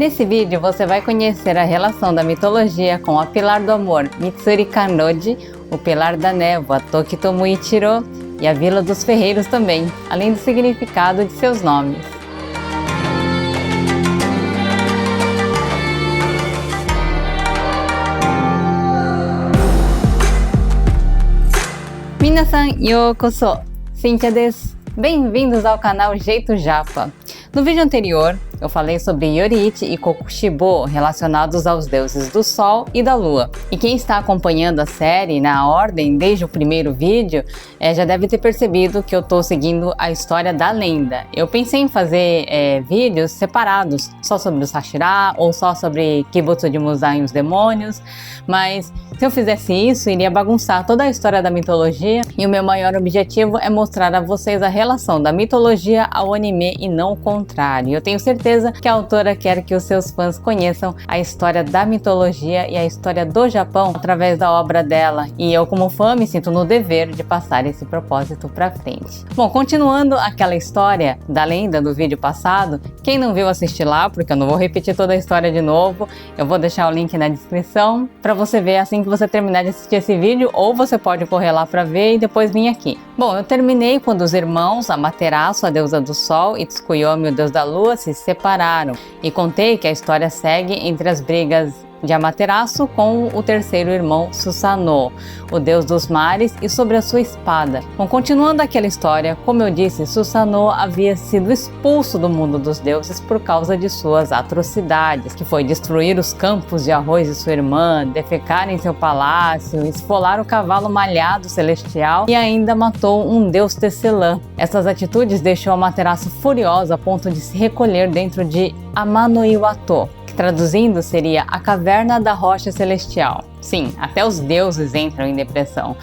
Nesse vídeo você vai conhecer a relação da mitologia com a Pilar do Amor, Mitsuri Kanroji, o Pilar da Névoa, Toki Tomoichiro, e a Vila dos Ferreiros também, além do significado de seus nomes. Minasan yokoso! Cynthia desu! Bem-vindos ao canal Jeito Japa! No vídeo anterior, eu falei sobre Yoriichi e Kokushibo relacionados aos deuses do Sol e da Lua. E quem está acompanhando a série na ordem desde o primeiro vídeo, já deve ter percebido que eu estou seguindo a história da lenda. Eu pensei em fazer vídeos separados, só sobre os Hashira ou só sobre Kibutsu de Muzan e os demônios, mas se eu fizesse isso, iria bagunçar toda a história da mitologia, e o meu maior objetivo é mostrar a vocês a relação da mitologia ao anime e não o contrário. Eu tenho certeza que a autora quer que os seus fãs conheçam a história da mitologia e a história do Japão através da obra dela, e eu, como fã, me sinto no dever de passar esse propósito pra frente. Bom, continuando aquela história da lenda do vídeo passado, quem não viu, assiste lá, porque eu não vou repetir toda a história de novo. Eu vou deixar o link na descrição para você ver assim que você terminar de assistir esse vídeo, ou você pode correr lá para ver e depois vir aqui. Bom, eu terminei quando os irmãos Amaterasu, a deusa do Sol, e Tsukuyomi, o deus da Lua, se separaram, e contei que a história segue entre as brigas de Amaterasu com o terceiro irmão Susanoo, o deus dos mares, e sobre a sua espada. Bom, continuando aquela história, como eu disse, Susanoo havia sido expulso do mundo dos deuses por causa de suas atrocidades, que foi destruir os campos de arroz de sua irmã, defecar em seu palácio, esfolar o cavalo malhado celestial e ainda matou um deus tecelã. Essas atitudes deixou Amaterasu furiosa a ponto de se recolher dentro de Amano-Iwato, que traduzindo seria a caverna da rocha celestial. Sim, até os deuses entram em depressão.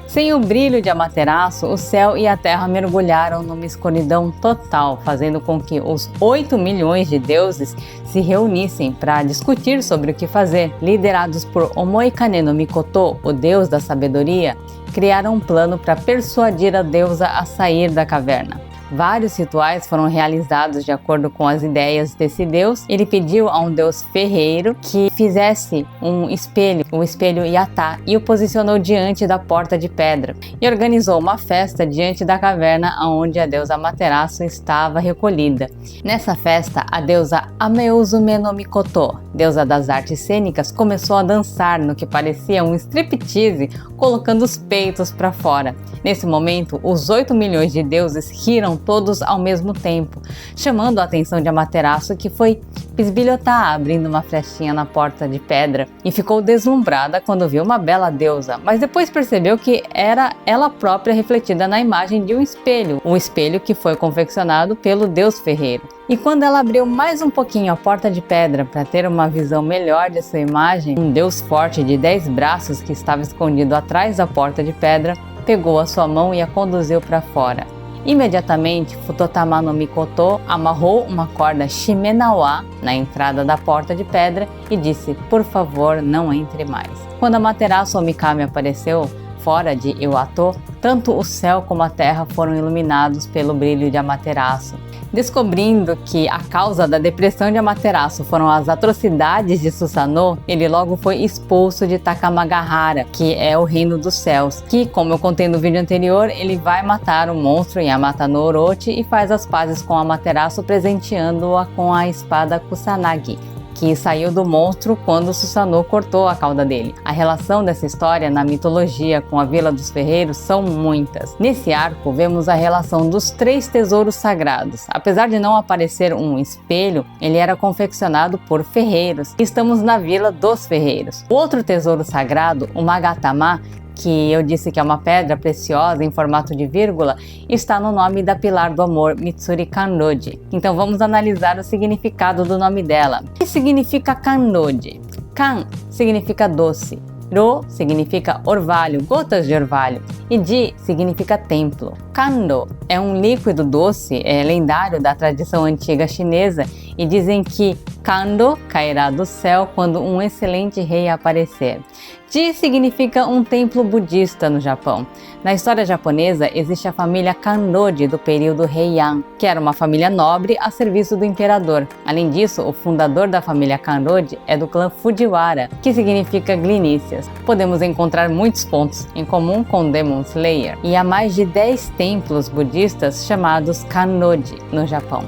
Sem o brilho de Amaterasu, o céu e a terra mergulharam numa escuridão total, fazendo com que os 8 milhões de deuses se reunissem para discutir sobre o que fazer. Liderados por Omoikane no Mikoto, o deus da sabedoria, criaram um plano para persuadir a deusa a sair da caverna. Vários rituais foram realizados de acordo com as ideias desse deus. Ele pediu a um deus ferreiro que fizesse um espelho, o espelho Yata, e o posicionou diante da porta de pedra, e organizou uma festa diante da caverna onde a deusa Amaterasu estava recolhida. Nessa festa, a deusa Ameuzume no Mikoto, deusa das artes cênicas, começou a dançar no que parecia um striptease, colocando os peitos para fora. Nesse momento, os 8 milhões de deuses riram todos ao mesmo tempo, chamando a atenção de Amaterasu, que foi bisbilhotar abrindo uma flechinha na porta de pedra, e ficou deslumbrada quando viu uma bela deusa, mas depois percebeu que era ela própria refletida na imagem de um espelho que foi confeccionado pelo deus ferreiro. E quando ela abriu mais um pouquinho a porta de pedra para ter uma visão melhor de sua imagem, um deus forte de 10 braços que estava escondido atrás da porta de pedra pegou a sua mão e a conduziu para fora. Imediatamente, Futotama no Mikoto amarrou uma corda Shimenawa na entrada da porta de pedra e disse: "Por favor, não entre mais." Quando Amaterasu Omikami apareceu fora de Iwato, tanto o céu como a terra foram iluminados pelo brilho de Amaterasu. Descobrindo que a causa da depressão de Amaterasu foram as atrocidades de Susanoo, ele logo foi expulso de Takamagahara, que é o reino dos céus, que, como eu contei no vídeo anterior, ele vai matar o monstro Yamata no Orochi e faz as pazes com Amaterasu, presenteando-a com a espada Kusanagi, que saiu do monstro quando Susanoo cortou a cauda dele. A relação dessa história na mitologia com a Vila dos Ferreiros são muitas. Nesse arco, vemos a relação dos 3 tesouros sagrados. Apesar de não aparecer um espelho, ele era confeccionado por ferreiros. Estamos na Vila dos Ferreiros. O outro tesouro sagrado, o Magatama, que eu disse que é uma pedra preciosa em formato de vírgula, está no nome da Pilar do Amor, Mitsuri Kanroji. Então vamos analisar o significado do nome dela. O que significa Kanroji? Kan significa doce, Ro significa orvalho, gotas de orvalho, e Ji significa templo. Kanro é um líquido doce lendário da tradição antiga chinesa e dizem que Kando cairá do céu quando um excelente rei aparecer. Ji significa um templo budista no Japão. Na história japonesa, existe a família Kanroji do período Heian, que era uma família nobre a serviço do imperador. Além disso, o fundador da família Kanroji é do clã Fujiwara, que significa Glinícias. Podemos encontrar muitos pontos em comum com Demon Slayer, e há mais de 10 templos budistas chamados Kanroji no Japão.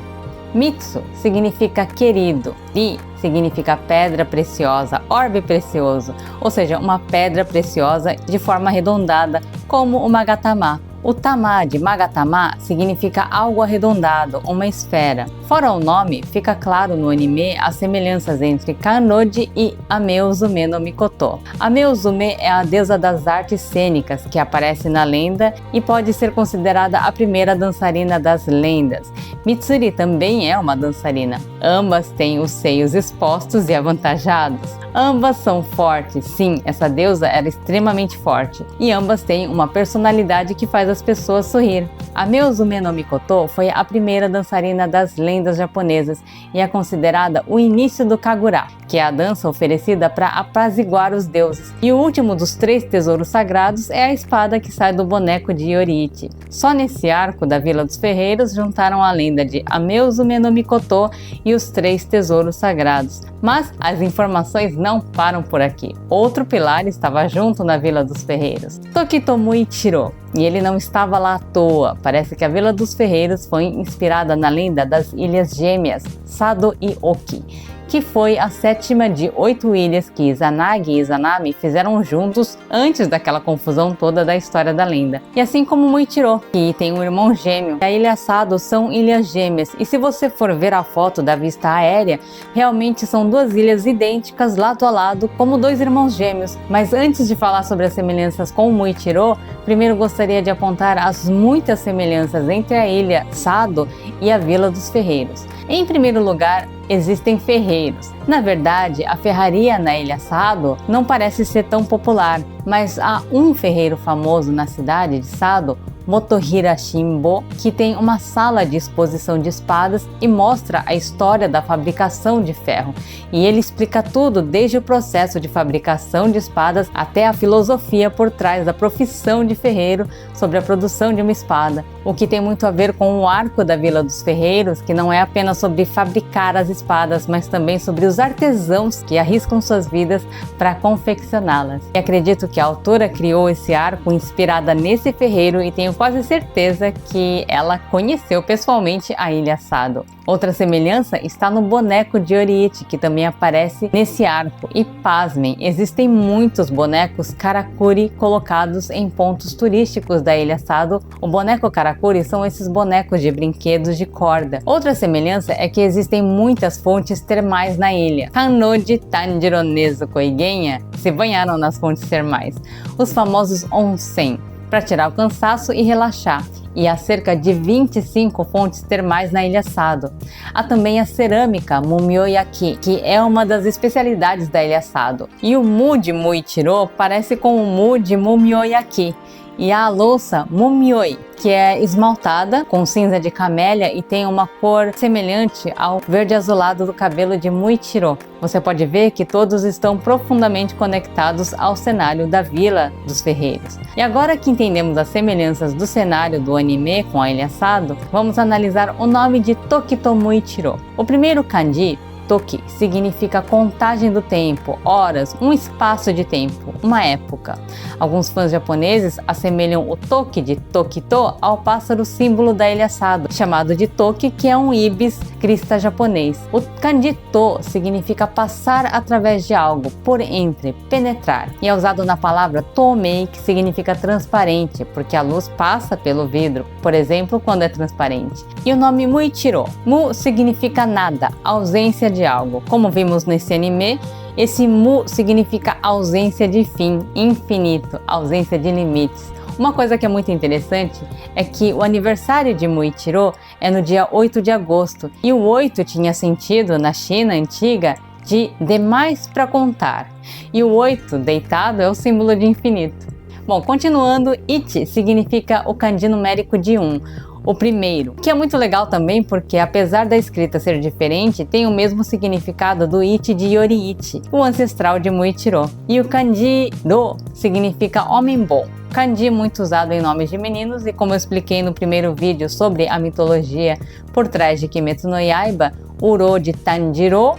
Mitsu significa querido, Ri significa pedra preciosa, orbe precioso, ou seja, uma pedra preciosa de forma arredondada, como o Magatama. O tama de Magatama significa algo arredondado, uma esfera. Fora o nome, fica claro no anime as semelhanças entre Kanroji e Ameuzume no Mikoto. Ameuzume é a deusa das artes cênicas que aparece na lenda e pode ser considerada a primeira dançarina das lendas. Mitsuri também é uma dançarina. Ambas têm os seios expostos e avantajados. Ambas são fortes, sim, essa deusa era extremamente forte. E ambas têm uma personalidade que faz as pessoas sorrir. A Ameuzume no Mikoto foi a primeira dançarina das lendas japonesas e é considerada o início do Kagura, que é a dança oferecida para apaziguar os deuses. E o último dos 3 tesouros sagrados é a espada que sai do boneco de Yoriichi. Só nesse arco da Vila dos Ferreiros juntaram a lenda de Ameuzume no Mikoto e os 3 tesouros sagrados. Mas as informações não param por aqui. Outro pilar estava junto na Vila dos Ferreiros, Tokitomo Ichiro. E ele não estava lá à toa. Parece que a Vila dos Ferreiros foi inspirada na lenda das Ilhas Gêmeas, Sado e Oki, que foi a 7ª de 8 ilhas que Izanagi e Izanami fizeram juntos antes daquela confusão toda da história da lenda. E assim como Muichiro, que tem um irmão gêmeo, a Ilha Sado são ilhas gêmeas, e se você for ver a foto da vista aérea, realmente são 2 ilhas idênticas lado a lado, como 2 irmãos gêmeos. Mas antes de falar sobre as semelhanças com Muichiro, primeiro gostaria de apontar as muitas semelhanças entre a Ilha Sado e a Vila dos Ferreiros. Em primeiro lugar, existem ferreiros. Na verdade, a ferraria na Ilha Sado não parece ser tão popular, mas há um ferreiro famoso na cidade de Sado, Motohira Shimbo, que tem uma sala de exposição de espadas e mostra a história da fabricação de ferro. E ele explica tudo, desde o processo de fabricação de espadas até a filosofia por trás da profissão de ferreiro sobre a produção de uma espada. O que tem muito a ver com o arco da Vila dos Ferreiros, que não é apenas sobre fabricar as espadas, mas também sobre os artesãos que arriscam suas vidas para confeccioná-las. E acredito que a autora criou esse arco inspirada nesse ferreiro e tenho quase certeza que ela conheceu pessoalmente a Ilha Sado. Outra semelhança está no boneco de Yoriichi, que também aparece nesse arco. E pasmem, existem muitos bonecos karakuri colocados em pontos turísticos da Ilha Sado. O boneco karakuri são esses bonecos de brinquedos de corda. Outra semelhança é que existem muitas fontes termais na ilha. Kanroji Tanjiro Nezu Koigenya se banharam nas fontes termais, os famosos onsen, para tirar o cansaço e relaxar. E há cerca de 25 fontes termais na Ilha Sado. Há também a cerâmica Mumioyaki, que é uma das especialidades da Ilha Sado. E o mu de Muichiro parece com o mu de Mumioyaki. E há a louça Mumioi, que é esmaltada com cinza de camélia e tem uma cor semelhante ao verde azulado do cabelo de Muichiro. Você pode ver que todos estão profundamente conectados ao cenário da Vila dos Ferreiros. E agora que entendemos as semelhanças do cenário do anime com a Ilha Sado, vamos analisar o nome de Tokitomo Ichiro. O primeiro kanji, Toki, significa contagem do tempo, horas, um espaço de tempo, uma época. Alguns fãs japoneses assemelham o Toki de Tokito ao pássaro símbolo da Ilha Sado, chamado de Toki, que é um ibis crista japonês. O kanji To significa passar através de algo, por entre, penetrar, e é usado na palavra Tomei, que significa transparente, porque a luz passa pelo vidro, por exemplo, quando é transparente. E o nome Muichiro. Mu significa nada, ausência de algo. Como vimos nesse anime, esse mu significa ausência de fim, infinito, ausência de limites. Uma coisa que é muito interessante é que o aniversário de Muichiro é no dia 8 de agosto, e o 8 tinha sentido na China antiga de demais para contar, e o 8 deitado é o símbolo de infinito. Bom, continuando, Ichi significa o kanji numérico de 1. o primeiro, que é muito legal também porque apesar da escrita ser diferente, tem o mesmo significado do Ichi de Yoriichi, o ancestral de Muichiro. E o kanji do significa homem bom. Kanji muito usado em nomes de meninos e como eu expliquei no primeiro vídeo sobre a mitologia por trás de Kimetsu no Yaiba, Uro de Tanjiro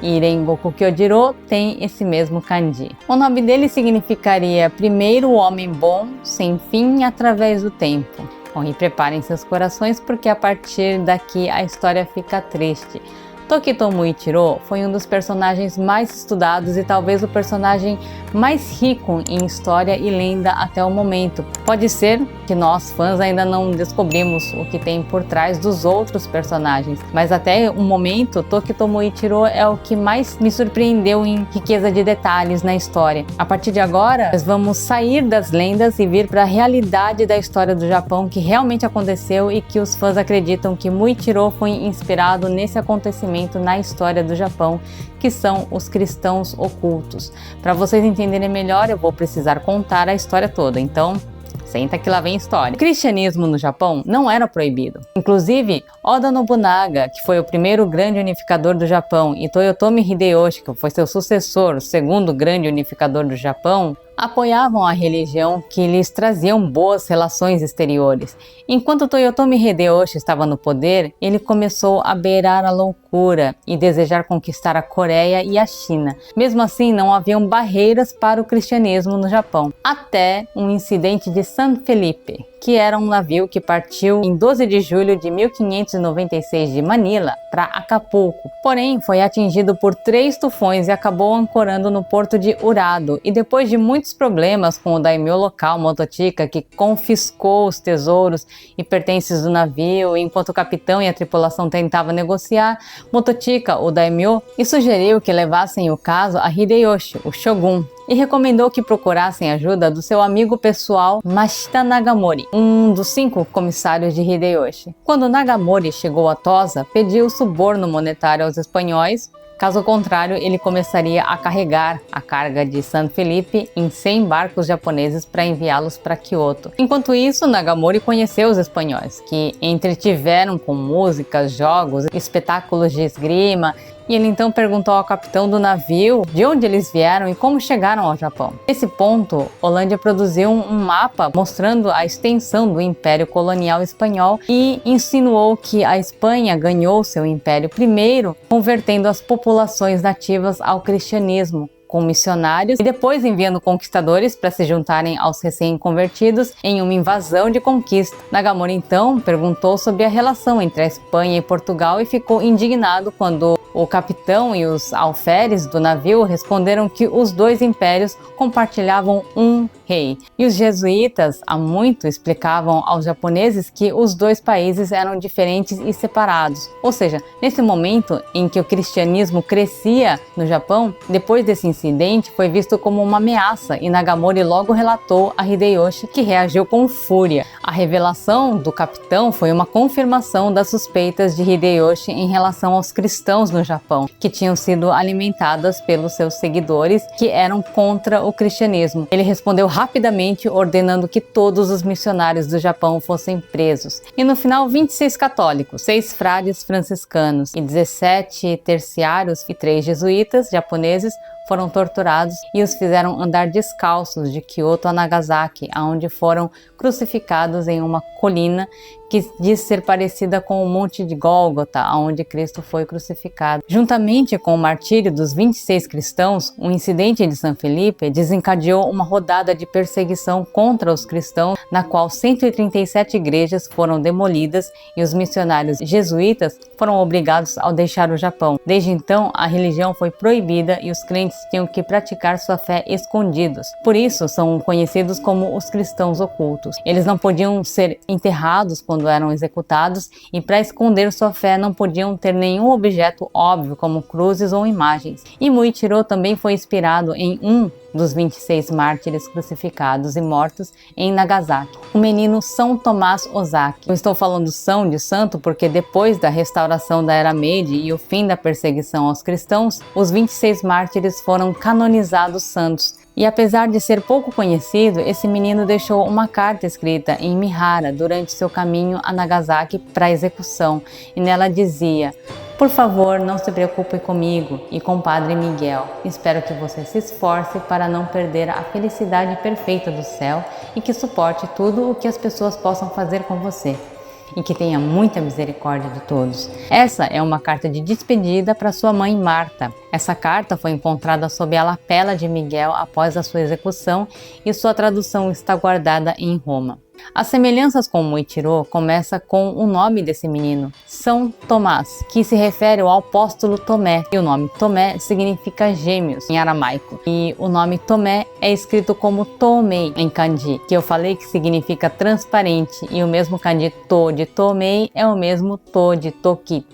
e Rengoku Kyojiro tem esse mesmo kanji. O nome dele significaria primeiro homem bom, sem fim, através do tempo. Bom, e preparem seus corações porque a partir daqui a história fica triste. Tokito Muichiro foi um dos personagens mais estudados e talvez o personagem mais rico em história e lenda até o momento. Pode ser que nós fãs ainda não descobrimos o que tem por trás dos outros personagens, mas até o momento Tokito Muichiro é o que mais me surpreendeu em riqueza de detalhes na história. A partir de agora, nós vamos sair das lendas e vir para a realidade da história do Japão que realmente aconteceu e que os fãs acreditam que Muichiro foi inspirado nesse acontecimento na história do Japão, que são os cristãos ocultos. Para vocês entenderem melhor, eu vou precisar contar a história toda, então senta que lá vem história. O cristianismo no Japão não era proibido. Inclusive, Oda Nobunaga, que foi o primeiro grande unificador do Japão, e Toyotomi Hideyoshi, que foi seu sucessor, o segundo grande unificador do Japão, apoiavam a religião que lhes traziam boas relações exteriores. Enquanto Toyotomi Hideyoshi estava no poder, ele começou a beirar a loucura e desejar conquistar a Coreia e a China. Mesmo assim, não haviam barreiras para o cristianismo no Japão, até um incidente de San Felipe, que era um navio que partiu em 12 de julho de 1596 de Manila para Acapulco. Porém, foi atingido por 3 tufões e acabou ancorando no porto de Urado. E depois de muitos problemas com o daimyo local, Motochika, que confiscou os tesouros e pertences do navio, enquanto o capitão e a tripulação tentavam negociar, Motochika, o daimyo, e sugeriu que levassem o caso a Hideyoshi, o shogun, e recomendou que procurassem ajuda do seu amigo pessoal Mashita Nagamori, um dos 5 comissários de Hideyoshi. Quando Nagamori chegou a Tosa, pediu suborno monetário aos espanhóis. Caso contrário, ele começaria a carregar a carga de San Felipe em 100 barcos japoneses para enviá-los para Kyoto. Enquanto isso, Nagamori conheceu os espanhóis, que entretiveram com músicas, jogos, espetáculos de esgrima, e ele então perguntou ao capitão do navio de onde eles vieram e como chegaram ao Japão. Nesse ponto, Holândia produziu um mapa mostrando a extensão do Império Colonial Espanhol e insinuou que a Espanha ganhou seu império primeiro, convertendo as populações nativas ao cristianismo, com missionários e depois enviando conquistadores para se juntarem aos recém-convertidos em uma invasão de conquista. Nagamori então perguntou sobre a relação entre a Espanha e Portugal e ficou indignado quando o capitão e os alferes do navio responderam que os 2 impérios compartilhavam um rei. E os jesuítas há muito explicavam aos japoneses que os 2 países eram diferentes e separados. Ou seja, nesse momento em que o cristianismo crescia no Japão, depois desse incidente foi visto como uma ameaça e Nagamori logo relatou a Hideyoshi, que reagiu com fúria. A revelação do capitão foi uma confirmação das suspeitas de Hideyoshi em relação aos cristãos no Japão, que tinham sido alimentadas pelos seus seguidores que eram contra o cristianismo. Ele respondeu rapidamente ordenando que todos os missionários do Japão fossem presos. E no final, 26 católicos, 6 frades franciscanos e 17 terciários e 3 jesuítas japoneses foram torturados e os fizeram andar descalços de Kyoto a Nagasaki, aonde foram crucificados em uma colina que diz ser parecida com o Monte de Gólgota, onde Cristo foi crucificado. Juntamente com o martírio dos 26 cristãos, o incidente de San Felipe desencadeou uma rodada de perseguição contra os cristãos, na qual 137 igrejas foram demolidas e os missionários jesuítas foram obrigados a deixar o Japão. Desde então, a religião foi proibida e os crentes tinham que praticar sua fé escondidos. Por isso, são conhecidos como os cristãos ocultos. Eles não podiam ser enterrados quando eram executados e para esconder sua fé não podiam ter nenhum objeto óbvio como cruzes ou imagens. E Muichiro também foi inspirado em um dos 26 mártires crucificados e mortos em Nagasaki, o menino São Tomás Ozaki. Eu estou falando São de santo porque depois da restauração da Era Meiji e o fim da perseguição aos cristãos, os 26 mártires foram canonizados santos E apesar de ser pouco conhecido, esse menino deixou uma carta escrita em Mihara durante seu caminho a Nagasaki para execução, e nela dizia: "Por favor, não se preocupe comigo e com Padre Miguel. Espero que você se esforce para não perder a felicidade perfeita do céu e que suporte tudo o que as pessoas possam fazer com você. E que tenha muita misericórdia de todos." Essa é uma carta de despedida para sua mãe Marta. Essa carta foi encontrada sob a lapela de Miguel após a sua execução e sua tradução está guardada em Roma. As semelhanças com Muichiro começam com o nome desse menino, São Tomás, que se refere ao apóstolo Tomé. E o nome Tomé significa gêmeos em aramaico. E o nome Tomé é escrito como Tomei em kanji, que eu falei que significa transparente. E o mesmo kanji To de Tomei é o mesmo To de Toki.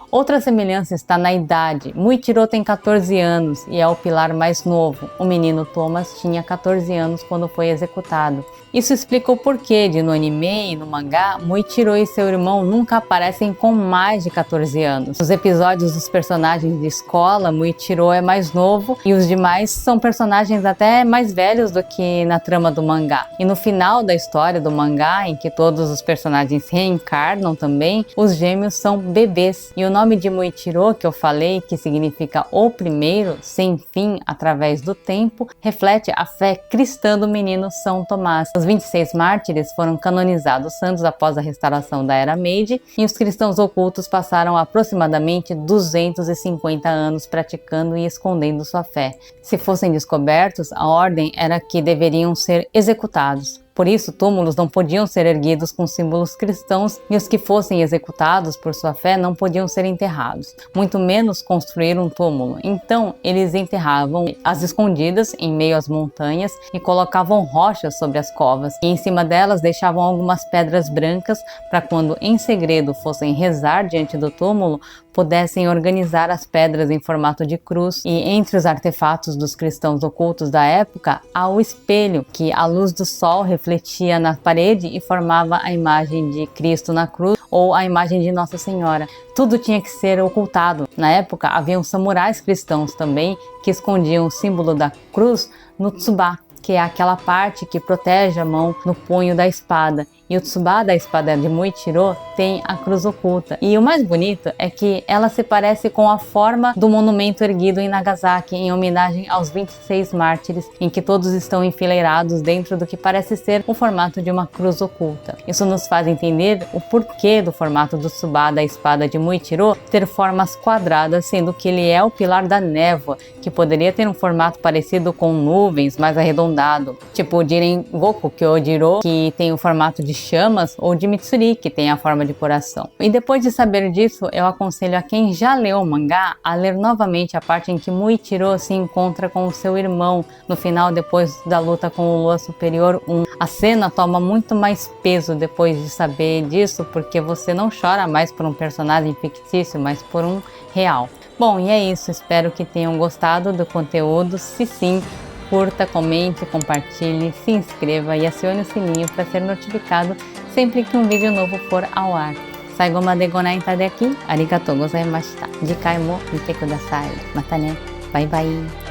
Outra semelhança está na idade. Muichiro tem 14 anos e é o pilar mais novo. O menino Thomas tinha 14 anos quando foi executado. Isso explica o porquê de no anime e no mangá, Muichiro e seu irmão nunca aparecem com mais de 14 anos. Nos episódios dos personagens de escola, Muichiro é mais novo e os demais são personagens até mais velhos do que na trama do mangá. E no final da história do mangá, em que todos os personagens reencarnam também, os gêmeos são bebês. E o nome de Muichiro, que eu falei, que significa o primeiro, sem fim, através do tempo, reflete a fé cristã do menino São Tomás. Os 26 mártires foram canonizados santos após a restauração da Era Meiji e os cristãos ocultos passaram aproximadamente 250 anos praticando e escondendo sua fé. Se fossem descobertos, a ordem era que deveriam ser executados. Por isso, túmulos não podiam ser erguidos com símbolos cristãos e os que fossem executados por sua fé não podiam ser enterrados, muito menos construir um túmulo. Então, eles enterravam às escondidas em meio às montanhas e colocavam rochas sobre as covas e em cima delas deixavam algumas pedras brancas para quando em segredo fossem rezar diante do túmulo, pudessem organizar as pedras em formato de cruz. E entre os artefatos dos cristãos ocultos da época, há o espelho, que a luz do sol refletia na parede e formava a imagem de Cristo na cruz ou a imagem de Nossa Senhora. Tudo tinha que ser ocultado. Na época, haviam samurais cristãos também que escondiam o símbolo da cruz no tsuba, que é aquela parte que protege a mão no punho da espada. E o tsuba da espada de Muichiro tem a cruz oculta. E o mais bonito é que ela se parece com a forma do monumento erguido em Nagasaki em homenagem aos 26 mártires, em que todos estão enfileirados dentro do que parece ser o formato de uma cruz oculta. Isso nos faz entender o porquê do formato do tsuba da espada de Muichiro ter formas quadradas, sendo que ele é o pilar da névoa, que poderia ter um formato parecido com nuvens, mais arredondado, tipo o Jiren-goku Kyojiro, que tem o formato de chamas, ou de Mitsuri, que tem a forma de coração. E depois de saber disso, eu aconselho a quem já leu o mangá a ler novamente a parte em que Muichiro se encontra com o seu irmão no final, depois da luta com o Lua Superior 1. A cena toma muito mais peso depois de saber disso, porque você não chora mais por um personagem fictício, mas por um real. Bom, e é isso, espero que tenham gostado do conteúdo. Se sim, curta, comente, compartilhe, se inscreva e acione o sininho para ser notificado sempre que um vídeo novo for ao ar. Saigo ma deご覧いただきありがとうございました。次回も見てください。またね。バイバイ。